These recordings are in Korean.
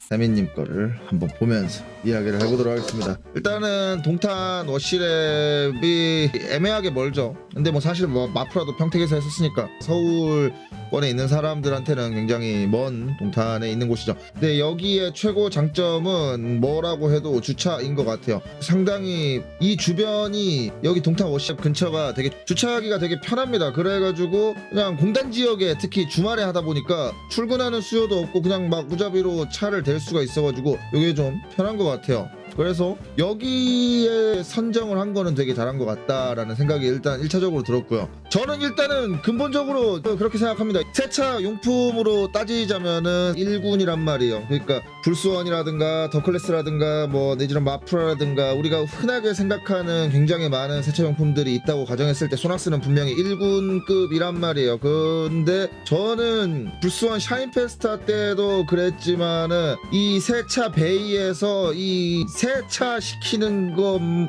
세민님 거를 한번 보면서 이야기를 해보도록 하겠습니다. 일단은 동탄 워시랩이 애매하게 멀죠. 근데 뭐 사실 뭐 마프라도 평택에서 했었으니까 서울권에 있는 사람들한테는 굉장히 먼 동탄에 있는 곳이죠. 근데 여기에 최고 장점은 뭐라고 해도 주차인 것 같아요. 상당히 이 주변이 여기 동탄 워시랩 근처가 되게 주차하기가 되게 편합니다. 그래가지고 그냥 공단 지역에 특히 주말에 하다 보니까 출근하는 수요도 없고 그냥 막 무자비로 차를 댈 수가 있어가지고 이게 좀 편한 것 같아요. 그래서 여기에 선정을 한 거는 되게 잘한 것 같다라는 생각이 일단 1차적으로 들었고요. 저는 일단은 근본적으로 그렇게 생각합니다. 세차 용품으로 따지자면은 1군이란 말이에요. 그러니까 불스원이라든가 더클래스라든가 뭐 내지는 마프라라든가 우리가 흔하게 생각하는 굉장히 많은 세차 용품들이 있다고 가정했을 때 소낙스는 분명히 1군급이란 말이에요. 근데 저는 불스원 샤인페스타 때도 그랬지만은 이 세차 베이에서 이 세차 시키는 거는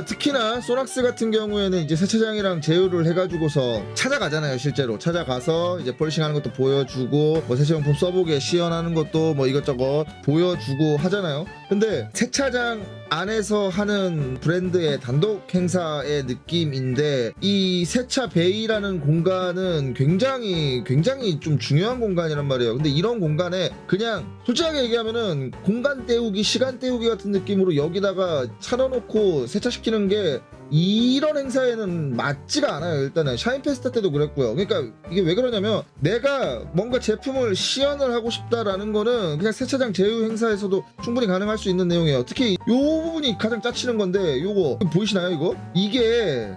특히나 소낙스 같은 경우에는 이제 세차장이랑 제휴를 해가지고서 찾아가잖아요. 실제로 찾아가서 이제 폴싱하는 것도 보여주고 뭐 세차용품 써보게 시연하는 것도 뭐 이것저것 보여주고 하잖아요. 근데 세차장 안에서 하는 브랜드의 단독 행사의 느낌인데 이 세차 베이라는 공간은 굉장히 좀 중요한 공간이란 말이에요. 근데 이런 공간에 그냥 솔직하게 얘기하면은 공간 때우기 시간 때우기 같은 느낌으로 여기다가 차려놓고 세차시키는 게 이런 행사에는 맞지가 않아요. 일단은 샤인페스타 때도 그랬고요. 그러니까 이게 왜 그러냐면 내가 뭔가 제품을 시연을 하고 싶다라는 거는 그냥 세차장 제휴 행사에서도 충분히 가능할 수 있는 내용이에요. 특히 요 부분이 가장 짜치는 건데 요거 보이시나요? 이게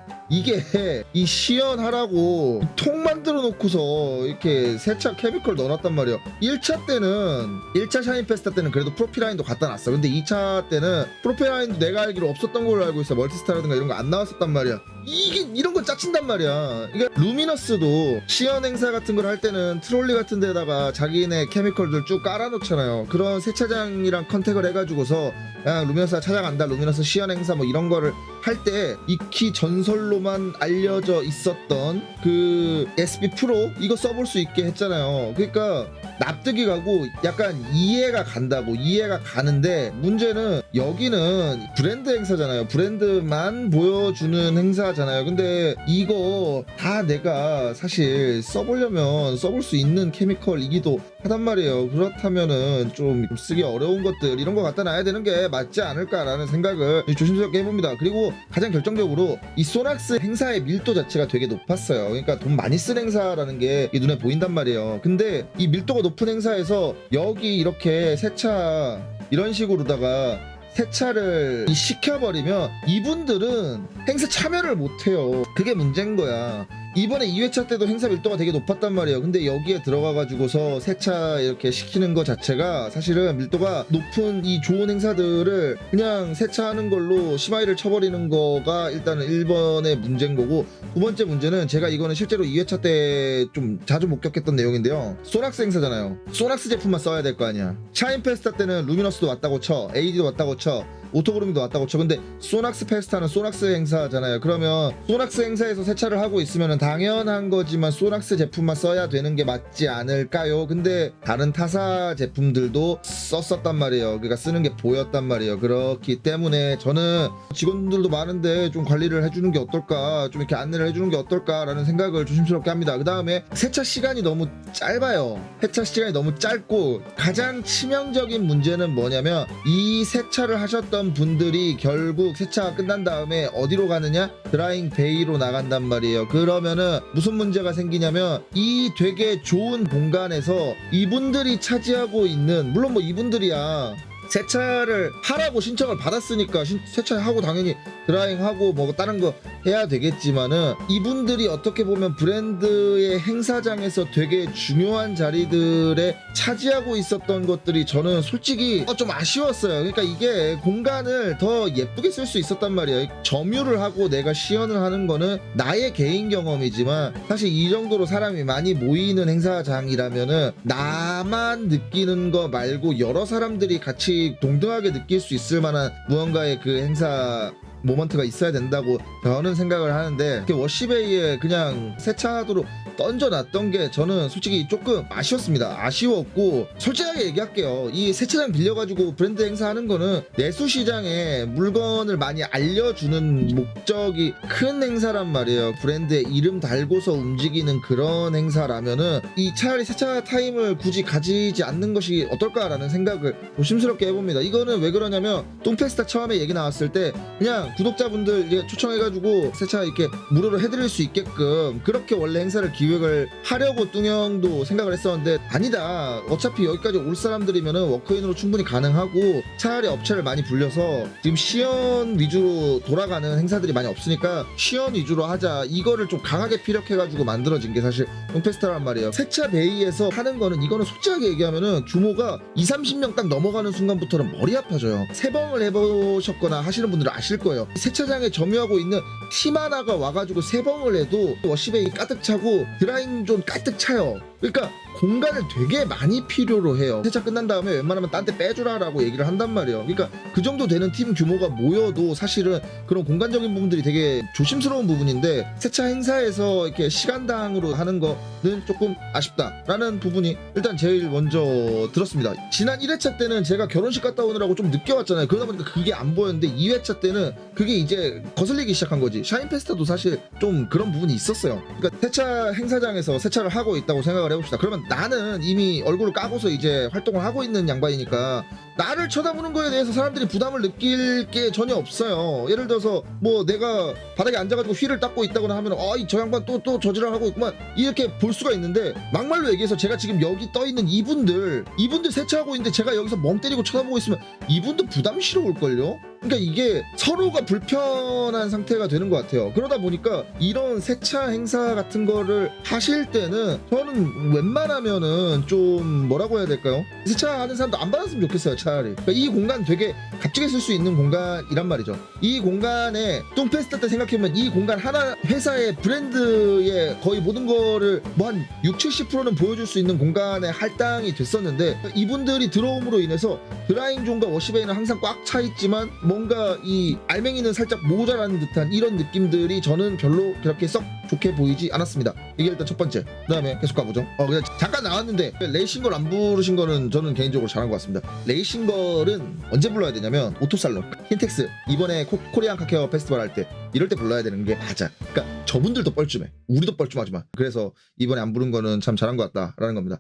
이 시연하라고 통 만들어 놓고서 이렇게 세차 케미컬 넣어놨단 말이에요. 1차 샤인페스타 때는 그래도 프로필라인도 갖다 놨어. 근데 2차 때는 프로필라인도 내가 알기로 없었던 걸로 알고 있어. 멀티스타라든가 이런 거 안 나왔었단 말이야. 이런 거 짜친단 말이야. 이게 루미너스도 시연 행사 같은 걸 할 때는 트롤리 같은 데다가 자기네 케미컬들 쭉 깔아놓잖아요. 그런 세차장이랑 컨택을 해가지고서 야 루미너스가 찾아간다, 루미너스 시연 행사 뭐 이런 거를 할 때 익히 전설로만 알려져 있었던 그 SP 프로 이거 써볼 수 있게 했잖아요. 그러니까 납득이 가고 약간 이해가 가는데 문제는 여기는 브랜드 행사잖아요. 브랜드만 보여주는 행사잖아요. 근데 이거 다 내가 사실 써보려면 써볼 수 있는 케미컬이기도 하단 말이에요. 그렇다면은 좀 쓰기 어려운 것들 이런 거 갖다 놔야 되는 게 맞지 않을까라는 생각을 조심스럽게 해봅니다. 그리고 가장 결정적으로 이 소낙스 행사의 밀도 자체가 되게 높았어요. 그러니까 돈 많이 쓴 행사라는 게 눈에 보인단 말이에요. 근데 이 밀도가 높은 행사에서 여기 이렇게 세차 이런 식으로다가 세차를 시켜버리면 이분들은 행사 참여를 못해요. 그게 문제인 거야. 이번에 2회차 때도 행사 밀도가 되게 높았단 말이에요. 근데 여기에 들어가가지고서 세차 이렇게 시키는 거 자체가 사실은 밀도가 높은 이 좋은 행사들을 그냥 세차하는 걸로 심하이를 쳐버리는 거가 일단은 1번의 문제인 거고, 두 번째 문제는 제가 이거는 실제로 2회차 때 좀 자주 목격했던 내용인데요. 소낙스 행사잖아요. 소낙스 제품만 써야 될 거 아니야. 샤인페스타 때는 루미너스도 왔다고 쳐, AD도 왔다고 쳐, 오토그루밍도 왔다고 쳐. 근데 소낙스 페스타는 소낙스 행사잖아요. 그러면 소낙스 행사에서 세차를 하고 있으면 당연한 거지만 소낙스 제품만 써야 되는 게 맞지 않을까요? 근데 다른 타사 제품들도 썼었단 말이에요. 그러니까 쓰는 게 보였단 말이에요. 그렇기 때문에 저는 직원들도 많은데 좀 관리를 해주는 게 어떨까, 좀 이렇게 안내를 해주는 게 어떨까라는 생각을 조심스럽게 합니다. 그 다음에 세차 시간이 너무 짧아요. 세차 시간이 너무 짧고 가장 치명적인 문제는 뭐냐면 이 세차를 하셨던 분들이 결국 세차가 끝난 다음에 어디로 가느냐? 드라잉 베이로 나간단 말이에요. 그러면은 무슨 문제가 생기냐면 이 되게 좋은 공간에서 이분들이 차지하고 있는, 물론 뭐 이분들이야 세차를 하라고 신청을 받았으니까 세차하고 당연히 드라잉하고 뭐 다른 거 해야 되겠지만은 이분들이 어떻게 보면 브랜드의 행사장에서 되게 중요한 자리들에 차지하고 있었던 것들이 저는 솔직히 좀 아쉬웠어요. 그러니까 이게 공간을 더 예쁘게 쓸 수 있었단 말이에요. 점유를 하고 내가 시연을 하는 거는 나의 개인 경험이지만 사실 이 정도로 사람이 많이 모이는 행사장이라면은 나만 느끼는 거 말고 여러 사람들이 같이 동등하게 느낄 수 있을 만한 무언가의 그 행사 모먼트가 있어야 된다고 저는 생각을 하는데 워시베이에 그냥 세차하도록 던져놨던 게 저는 솔직히 조금 아쉬웠습니다. 아쉬웠고 솔직하게 얘기할게요. 이 세차장 빌려가지고 브랜드 행사하는 거는 내수시장에 물건을 많이 알려주는 목적이 큰 행사란 말이에요. 브랜드에 이름 달고서 움직이는 그런 행사라면은 이 차라리 세차 타임을 굳이 가지지 않는 것이 어떨까라는 생각을 조심스럽게 해봅니다. 이거는 왜 그러냐면 똥페스타 처음에 얘기 나왔을 때 그냥 구독자분들 이제 초청해가지고 세차 이렇게 무료로 해드릴 수 있게끔 그렇게 원래 행사를 기획을 하려고 뚱형도 생각을 했었는데 아니다. 어차피 여기까지 올 사람들이면은 워크인으로 충분히 가능하고 차라리 업체를 많이 불려서 지금 시연 위주로 돌아가는 행사들이 많이 없으니까 시연 위주로 하자. 이거를 좀 강하게 피력해가지고 만들어진 게 사실 똥페스타란 말이에요. 세차 베이에서 하는 거는 이거는 솔직하게 얘기하면은 규모가 20-30명 딱 넘어가는 순간부터는 머리 아파져요. 세번을 해보셨거나 하시는 분들은 아실 거예요. 세차장에 점유하고 있는 팀 하나가 와가지고 세번을 해도 워시베이 가득 차고 드라잉존 가득 차요. 그러니까 공간을 되게 많이 필요로 해요. 세차 끝난 다음에 웬만하면 딴 데 빼주라라고 얘기를 한단 말이에요. 그러니까 그 정도 되는 팀 규모가 모여도 사실은 그런 공간적인 부분들이 되게 조심스러운 부분인데 세차 행사에서 이렇게 시간당으로 하는 거는 조금 아쉽다라는 부분이 일단 제일 먼저 들었습니다. 지난 1회차 때는 제가 결혼식 갔다 오느라고 좀 늦게 왔잖아요. 그러다 보니까 그게 안 보였는데 2회차 때는 그게 이제 거슬리기 시작한 거지. 샤인페스타도 사실 좀 그런 부분이 있었어요. 그러니까 세차 행사장에서 세차를 하고 있다고 생각을 해봅시다. 그러면 나는 이미 얼굴을 까고서 이제 활동을 하고 있는 양반이니까 나를 쳐다보는 거에 대해서 사람들이 부담을 느낄 게 전혀 없어요. 예를 들어서 뭐 내가 바닥에 앉아가지고 휘를 닦고 있다거나 하면 저 양반 또 저지랄 하고 있구만 이렇게 볼 수가 있는데 막말로 얘기해서 제가 지금 여기 떠 있는 이분들 세차하고 있는데 제가 여기서 멍 때리고 쳐다보고 있으면 이분도 부담스러울걸요. 그러니까 이게 서로가 불편한 상태가 되는 것 같아요. 그러다 보니까 이런 세차 행사 같은 거를 하실 때는 저는 웬만하면은 좀 뭐라고 해야 될까요? 세차하는 사람도 안 받았으면 좋겠어요. 차라리. 그러니까 이 공간 되게 값지게 쓸 수 있는 공간이란 말이죠. 이 공간에 똥페스타 때 생각해보면 이 공간 하나 회사의 브랜드의 거의 모든 거를 뭐 한 60-70%는 보여줄 수 있는 공간에 할당이 됐었는데 이분들이 들어옴으로 인해서 드라잉존과 워시베이는 항상 꽉 차 있지만 뭔가 이 알맹이는 살짝 모자라는 듯한 이런 느낌들이 저는 별로 그렇게 썩 좋게 보이지 않았습니다. 이게 일단 첫 번째. 그 다음에 계속 가보죠. 그냥 잠깐 나왔는데 레이싱걸 안 부르신 거는 저는 개인적으로 잘한 것 같습니다. 레이싱걸은 언제 불러야 되냐면 오토살론 킨텍스 이번에 코리안 카케어 페스티벌 할 때 이럴 때 불러야 되는 게 맞아. 그러니까 저분들도 뻘쭘해. 우리도 뻘쭘하지만 그래서 이번에 안 부른 거는 참 잘한 것 같다라는 겁니다.